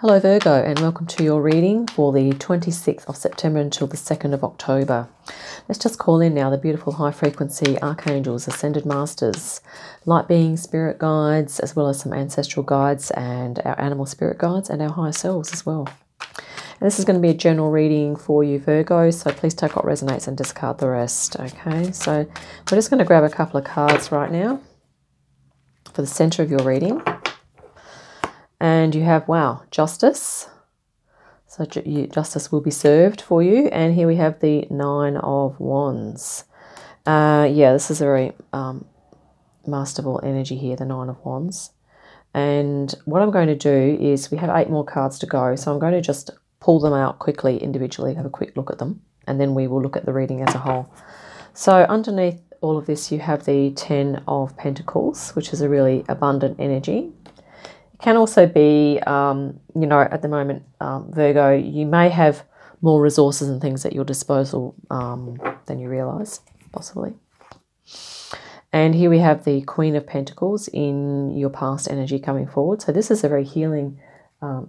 Hello Virgo, and welcome to your reading for the 26th of September until the 2nd of October. Let's just call in now the beautiful high frequency archangels, ascended masters, light beings, spirit guides, as well as some ancestral guides and our animal spirit guides and our higher selves as well. And this is going to be a general reading for you Virgo, so please take what resonates and discard the rest. Okay, so we're just going to grab a couple of cards right now for the center of your reading. And you have, wow, justice. So justice will be served for you. And here we have the Nine of Wands. Yeah, this is a very masterful energy here, the Nine of Wands. And what I'm going to do is, we have 8 more cards to go. So I'm going to just pull them out quickly, individually, have a quick look at them. And then we will look at the reading as a whole. So underneath all of this, you have the 10 of Pentacles, which is a really abundant energy. Can also be, you know, at the moment, Virgo, you may have more resources and things at your disposal than you realise, possibly. And here we have the Queen of Pentacles in your past energy coming forward. So this is a very healing,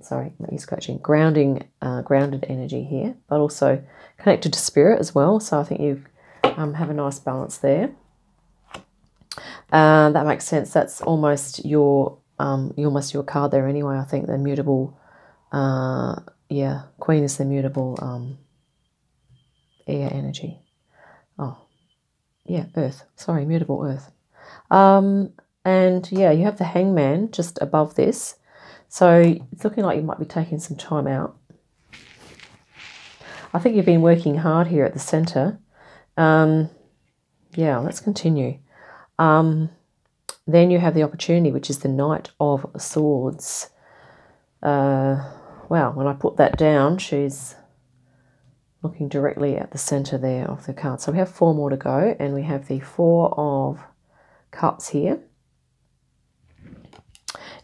sorry, my ear scratching, grounded energy here, but also connected to spirit as well. So I think you have a nice balance there. That makes sense. That's almost your card there anyway. I think the mutable, yeah, Queen is the mutable air energy. Oh, yeah, Earth. Sorry, mutable Earth. And yeah, you have the Hangman just above this. So it's looking like you might be taking some time out. I think you've been working hard here at the center. Yeah, let's continue. Then you have the opportunity, which is the Knight of Swords. Wow, when I put that down, she's looking directly at the center there of the card. So we have 4 more to go, and we have the 4 of Cups here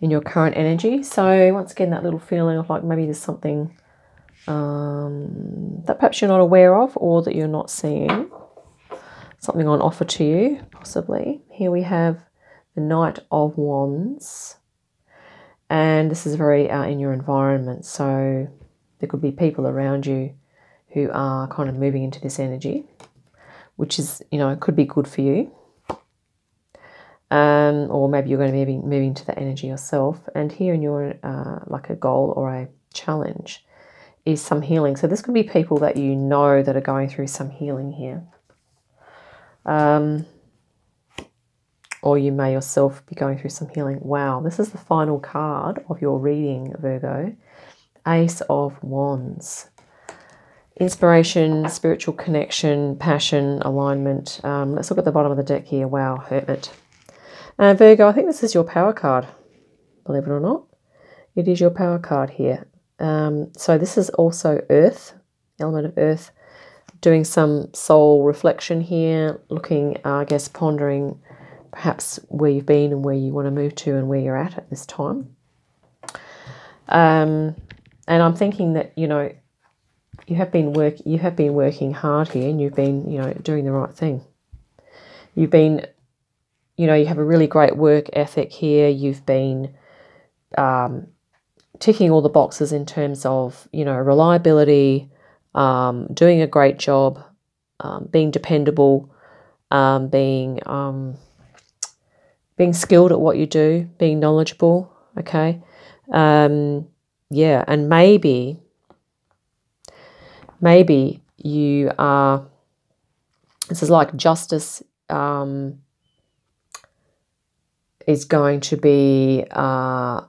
in your current energy. So once again, that little feeling of like maybe there's something that perhaps you're not aware of, or that you're not seeing. Something on offer to you, possibly. Here we have the Knight of Wands, and this is very in your environment, so there could be people around you who are kind of moving into this energy, which is, you know, could be good for you, or maybe you're going to be moving to that energy yourself. And here in your like a goal or a challenge is some healing. So this could be people that you know that are going through some healing here. Or you may yourself be going through some healing. Wow, this is the final card of your reading, Virgo. Ace of Wands. Inspiration, spiritual connection, passion, alignment. Let's look at the bottom of the deck here. Wow, Hermit. Virgo, I think this is your power card, believe it or not. It is your power card here. So this is also Earth, element of Earth. Doing some soul reflection here, looking, I guess, pondering perhaps where you've been and where you want to move to and where you're at this time. And I'm thinking that, you know, you have been working hard here, and you've been, you know, doing the right thing. You've been, you know, you have a really great work ethic here. You've been ticking all the boxes in terms of, you know, reliability, doing a great job, being dependable, being skilled at what you do, being knowledgeable, okay? Yeah, and maybe you are, this is like justice is going to be, yeah,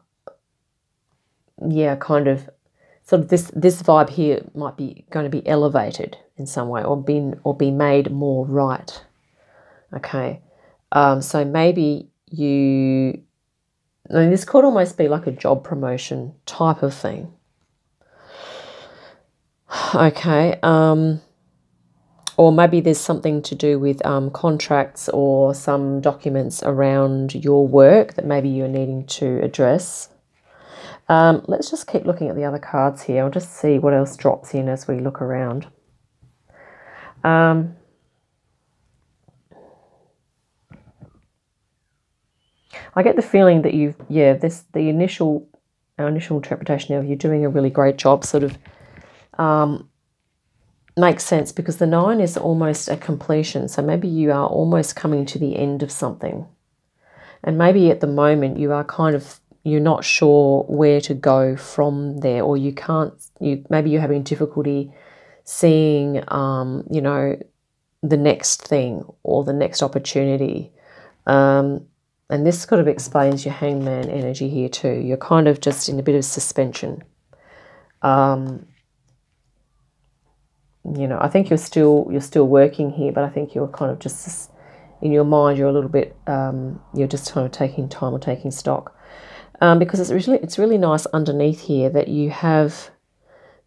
kind of, sort of this vibe here might be going to be elevated in some way, or be made more right, okay? So maybe you, I mean, this could almost be like a job promotion type of thing. Okay. Or maybe there's something to do with contracts or some documents around your work that maybe you're needing to address. Let's just keep looking at the other cards here. I'll just see what else drops in as we look around. I get the feeling that you've, yeah, the initial our initial interpretation of you're doing a really great job sort of makes sense, because the 9 is almost a completion. So maybe you are almost coming to the end of something. And maybe at the moment you are you're not sure where to go from there, or maybe you're having difficulty seeing, you know, the next thing or the next opportunity. And this kind of explains your Hangman energy here too. You're kind of just in a bit of suspension. You know, I think you're still working here, but I think you're kind of just in your mind. You're a little bit. You're just kind of taking time or taking stock, because it's really nice underneath here that you have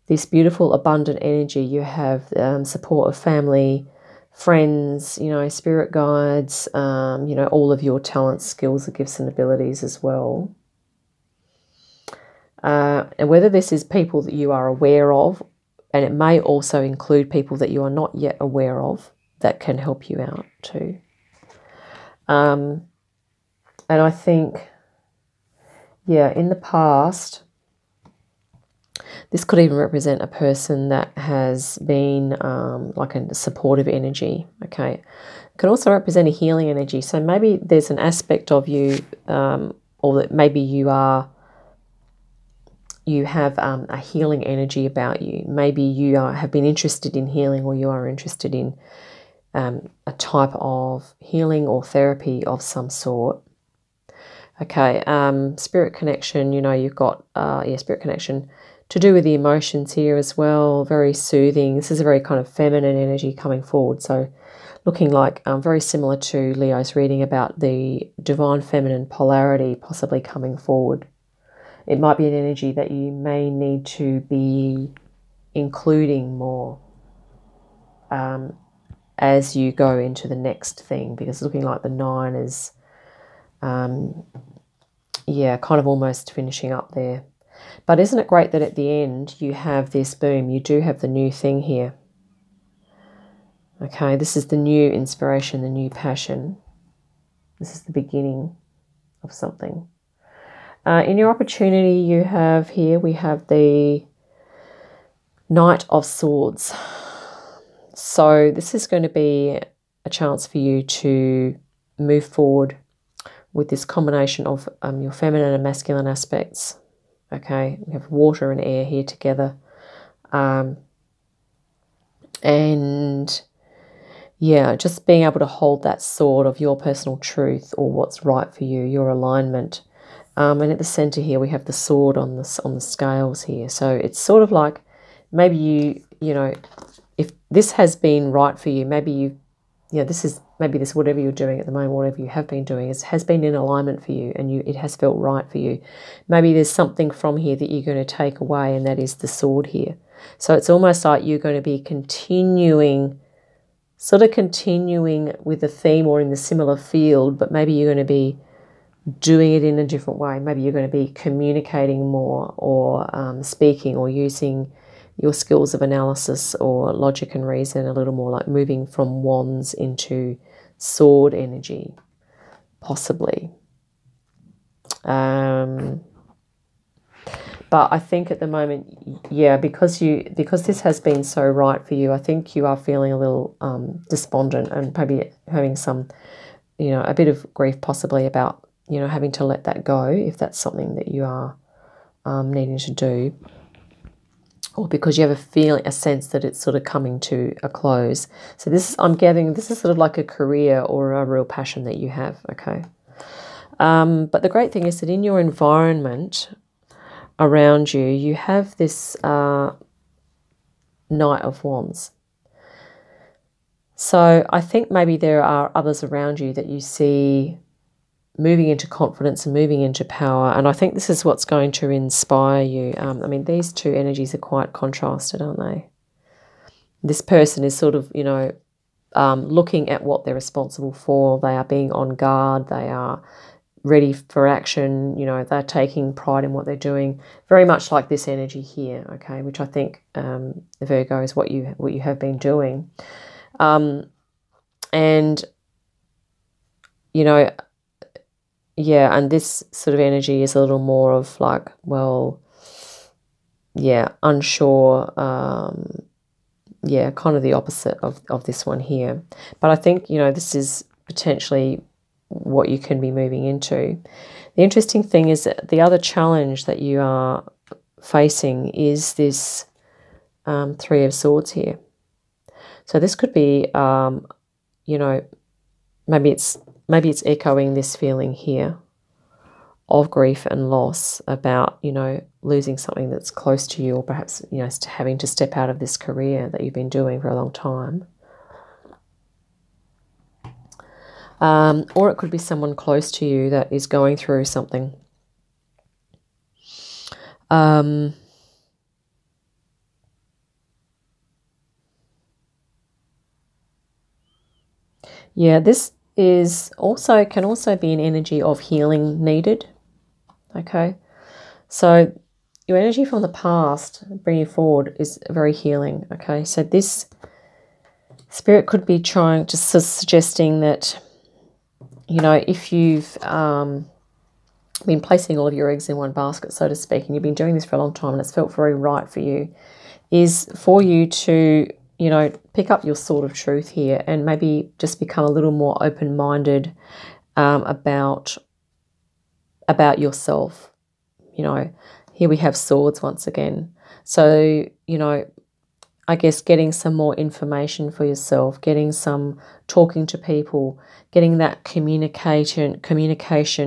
this beautiful abundant energy. You have support of family, friends, you know, spirit guides, you know, all of your talents, skills, gifts, and abilities as well. And whether this is people that you are aware of, and it may also include people that you are not yet aware of that can help you out too. And I think, yeah, in the past, this could even represent a person that has been like a supportive energy, okay? It can also represent a healing energy. So maybe there's an aspect of you, or that maybe you have a healing energy about you. Maybe you have been interested in healing, or you are interested in a type of healing or therapy of some sort. Okay, spirit connection, you know, you've got, spirit connection to do with the emotions here as well. Very soothing. This is a very kind of feminine energy coming forward. So looking like very similar to Leo's reading about the divine feminine polarity possibly coming forward. It might be an energy that you may need to be including more as you go into the next thing, because looking like the 9 is, yeah, kind of almost finishing up there. But isn't it great that at the end you have this, boom, you do have the new thing here. Okay, this is the new inspiration, the new passion. This is the beginning of something. In your opportunity you have here, we have the Knight of Swords. So this is going to be a chance for you to move forward with this combination of your feminine and masculine aspects. Okay, we have water and air here together. And yeah, just being able to hold that sword of your personal truth, or what's right for you, your alignment. And at the center here, we have the sword on the scales here. So it's sort of like maybe you know, if this has been right for you, maybe this whatever you're doing at the moment, whatever you have been doing, has been in alignment for you, and it has felt right for you. Maybe there's something from here that you're going to take away, and that is the sword here. So it's almost like you're going to be continuing with the theme or in the similar field, but maybe you're going to be doing it in a different way. Maybe you're going to be communicating more, or speaking, or using your skills of analysis or logic and reason a little more, like moving from wands into sword energy, possibly. But I think at the moment, yeah, because this has been so right for you, I think you are feeling a little despondent, and maybe having some, you know, a bit of grief possibly about, you know, having to let that go, if that's something that you are needing to do, or because you have a sense that it's sort of coming to a close. So this, I'm gathering, this is sort of like a career or a real passion that you have, okay? But the great thing is that in your environment around you, you have this Knight of Wands. So I think maybe there are others around you that you see moving into confidence and moving into power. And I think this is what's going to inspire you. I mean, these two energies are quite contrasted, aren't they? This person is sort of, you know, looking at what they're responsible for. They are being on guard. They are ready for action. You know, they're taking pride in what they're doing. Very much like this energy here, okay, which I think the Virgo is what you have been doing. And, you know, yeah, and this sort of energy is a little more of like, well, yeah, unsure, yeah, kind of the opposite of this one here. But I think, you know, this is potentially what you can be moving into. The interesting thing is that the other challenge that you are facing is this Three of Swords here. So this could be, you know, maybe it's echoing this feeling here of grief and loss about, you know, losing something that's close to you, or perhaps, you know, having to step out of this career that you've been doing for a long time. Or it could be someone close to you that is going through something. Yeah, this is also, can also be an energy of healing needed. Okay, so your energy from the past bringing forward is very healing. Okay, so this spirit could be trying to suggesting that, you know, if you've been placing all of your eggs in one basket, so to speak, and you've been doing this for a long time and it's felt very right for you, is for you to, you know, pick up your sword of truth here and maybe just become a little more open-minded about yourself. You know, here we have swords once again. So, you know, I guess getting some more information for yourself, getting some talking to people, getting that communication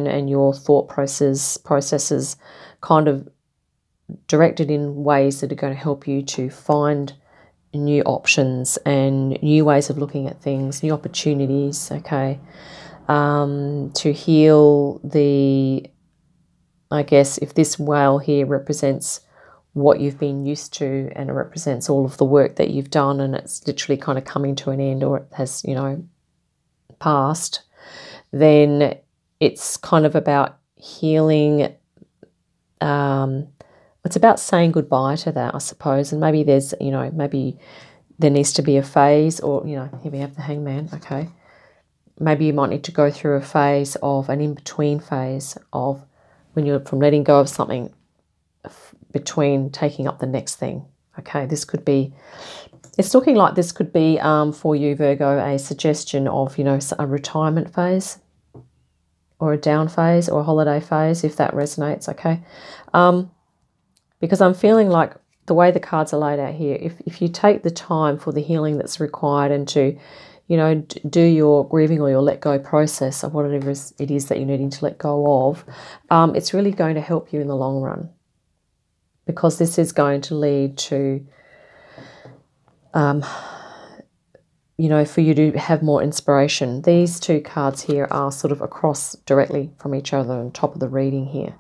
and your thought processes kind of directed in ways that are going to help you to find new options and new ways of looking at things, new opportunities, okay, to heal the, I guess, if this whale here represents what you've been used to and it represents all of the work that you've done and it's literally kind of coming to an end, or it has, you know, passed, then it's kind of about healing. It's about saying goodbye to that, I suppose. And maybe there's, you know, maybe there needs to be a phase, or, you know, here we have the Hangman, okay. Maybe you might need to go through a phase of an in-between phase of when you're from letting go of something between taking up the next thing. Okay, this could be, it's looking like this could be for you, Virgo, a suggestion of, you know, a retirement phase or a down phase or a holiday phase, if that resonates, okay. Because I'm feeling like the way the cards are laid out here, if you take the time for the healing that's required and to, you know, do your grieving or your let go process of whatever it is that you're needing to let go of, it's really going to help you in the long run, because this is going to lead to, you know, for you to have more inspiration. These two cards here are sort of across directly from each other on top of the reading here.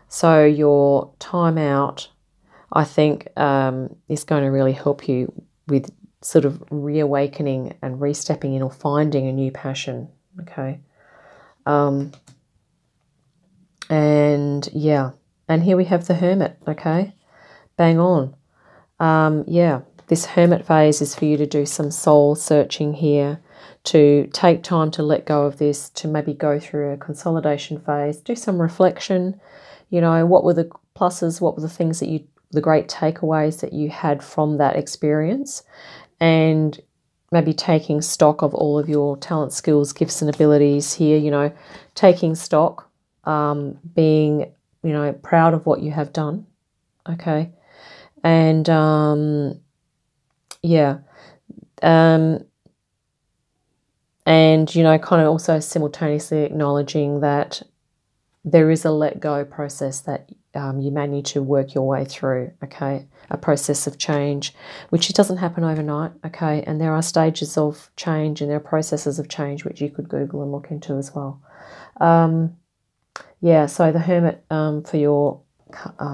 So your time out, I think, is going to really help you with sort of reawakening and re-stepping in or finding a new passion, okay? And yeah, and here we have the Hermit, okay? Bang on. Yeah, this Hermit phase is for you to do some soul searching here, to take time to let go of this, to maybe go through a consolidation phase, do some reflection. You know, what were the pluses, what were the things that the great takeaways that you had from that experience, and maybe taking stock of all of your talent, skills, gifts and abilities here, you know, taking stock, being, you know, proud of what you have done, okay, and yeah, and, you know, kind of also simultaneously acknowledging that there is a let go process that you may need to work your way through, okay? A process of change, which doesn't happen overnight, okay? And there are stages of change and there are processes of change which you could Google and look into as well. Yeah, so the Hermit for your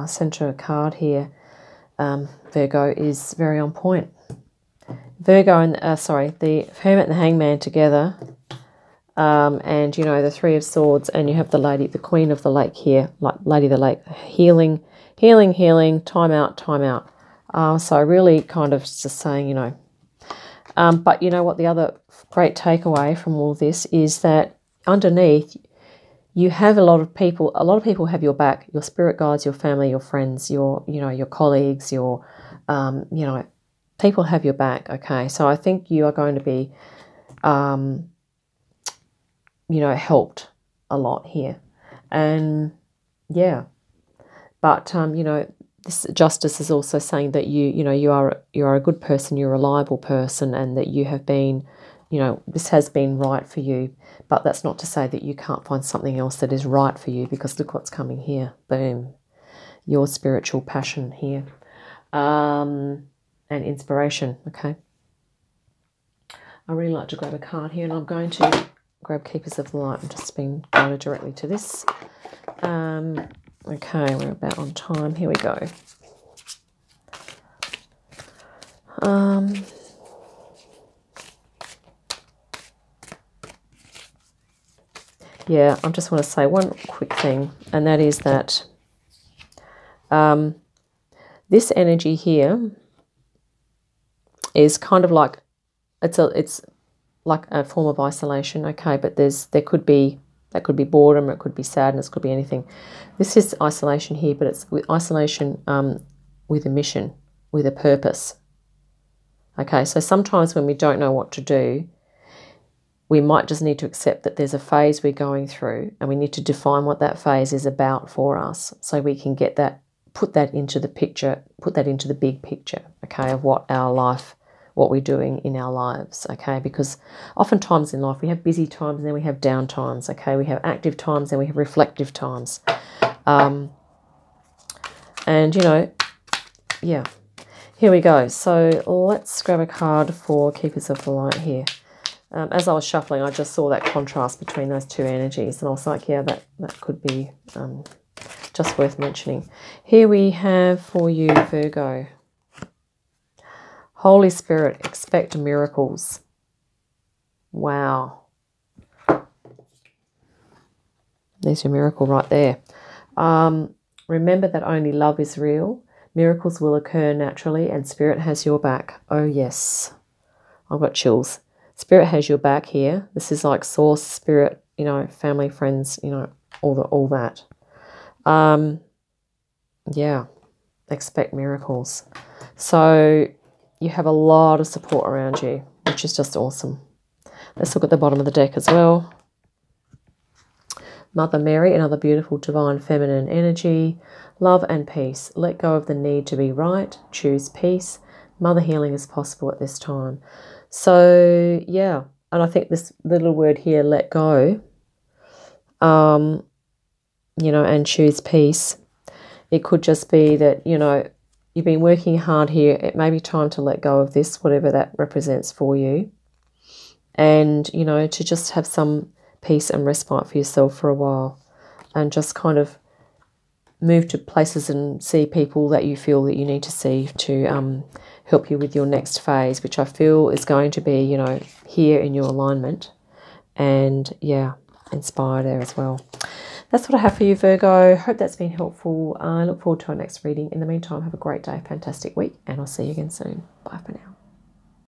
center card here, Virgo, is very on point. Virgo and, the Hermit and the Hangman together, and, you know, the Three of Swords, and you have the Lady, the Queen of the Lake here, like Lady of the Lake, healing, healing, healing, time out, time out. So really kind of just saying, you know, but you know what, the other great takeaway from all this is that underneath, you have a lot of people have your back, your spirit guides, your family, your friends, your colleagues, your people have your back. Okay, so I think you are going to be helped a lot here. And yeah, but this justice is also saying that you are a good person, you're a reliable person, and that you have been, this has been right for you. But that's not to say that you can't find something else that is right for you, because look what's coming here. Boom. Your spiritual passion here. And inspiration. Okay. I really like to grab a card here, and I'm going to grab Keepers of the Light. I'm just being guided directly to this. Okay, we're about on time. Here we go. Yeah, I just want to say one quick thing, and that is that this energy here is kind of like it's like a form of isolation, okay? But that could be boredom, it could be sadness, could be anything. This is isolation here, but it's isolation with a mission, with a purpose. Okay, so sometimes when we don't know what to do, we might just need to accept that there's a phase we're going through, and we need to define what that phase is about for us, so we can get that, put that into the picture, put that into the big picture, okay, of what our life, what we're doing in our lives, okay? Because oftentimes in life we have busy times and then we have down times, okay? We have active times and we have reflective times. And, yeah. Here we go. So let's grab a card for Keepers of the Light here. As I was shuffling, I just saw that contrast between those two energies, and I was like, yeah, that could be just worth mentioning. Here we have for you, Virgo. Holy Spirit, expect miracles. Wow. There's your miracle right there. Remember that only love is real. Miracles will occur naturally, and Spirit has your back. Oh, yes. I've got chills. Spirit has your back here. This is like source, spirit, family, friends, all that. Yeah. Expect miracles. So you have a lot of support around you, which is just awesome. Let's look at the bottom of the deck as well. Mother Mary, another beautiful divine feminine energy. Love and peace. Let go of the need to be right. Choose peace. Mother healing is possible at this time. So, yeah. And I think this little word here, let go, and choose peace. It could just be that, you've been working hard here. It may be time to let go of this, whatever that represents for you. And, to just have some peace and respite for yourself for a while. And just kind of move to places and see people that you feel that you need to see to help you with your next phase, which I feel is going to be, here in your alignment. And, yeah, inspired there as well. That's what I have for you, Virgo. Hope that's been helpful. I look forward to our next reading. In the meantime, have a great day, fantastic week, and I'll see you again soon. Bye for now.